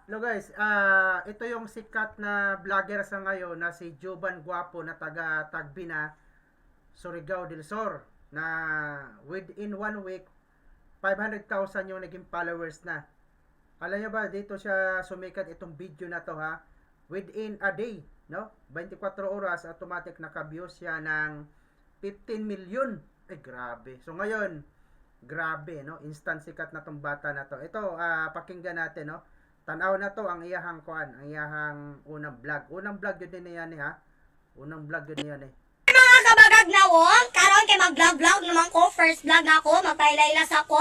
Hello guys, ito yung sikat na vlogger sa ngayon na si Jovan Guapo na taga Tagbina, Surigao del Sur na within 1 week 500,000 yung naging followers na. Alam niyo ba dito siya sumikat itong video na to ha? Within a day, no? 24 oras automatic naka-views siya ng 15 million. Eh grabe. So ngayon, grabe no, instant sikat na tong bata na to. Ito pakinggan natin no. Tanaw na to ang iyahang kuan, ang iyahang unang vlog. Unang vlog yun din yan ha. Unang vlog yun yan Mga kabagag na wong, karon kay mag-vlog naman ko, first vlog ako, magpailaylas ako.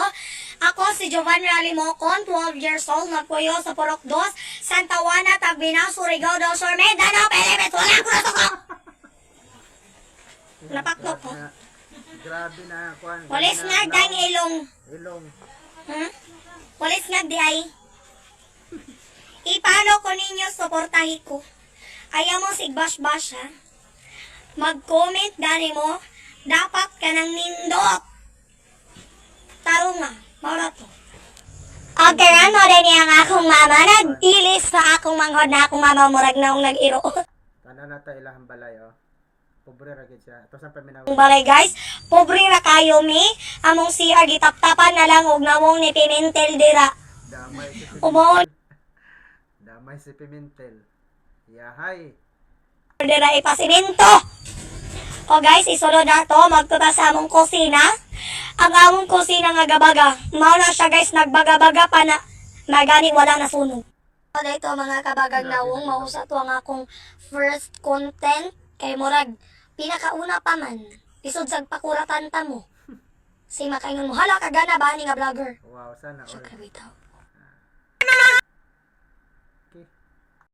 Ako si Jovan Ralimocon, 12 years old, nagpuyo sa Purok 2, Santa Juana, Tagbina, Surigao del Sur, Mindanao, Pilipinas, wala ko na to ko! Napaktok ko. Grabe na kuan. Walis nga dang ilong. Ilong. Walis nga di ay. Ipano ko ninyo, suportahi ko. Ayaw mo sigbash-bash ha. Mag-comment gani mo, dapat ka nang nindot. Tarong nga, maura to. Okay, ano rin yung akong mama, nag-ilis sa akong manghod na akong mama murag na akong nag-iro. Tanan na ta ilahang balay oh. Pobre ra gid siya. Ito sa paminaw. Balay guys, pobre ra kayo mi, among CR gitap-tapan na lang og namong ni Pimentel dira. Damay si Umuon Damay si Pimentel. Yahay. dira ipasiminto. O guys, isunod na to, magtuta sa among kusina. Ang among kusina nga gabaga. Mao na siya guys, nagbaga-baga pa na magani wala na sunog. O dito mga kabagag nawong, mausa to ang akong first content kay Murag. Pinakauna pa man, isod sa pakuratan ta mo. Si makaingon mo, hala kagana ba ni nga vlogger? Wow, sana Siya all. kabitaw. Okay.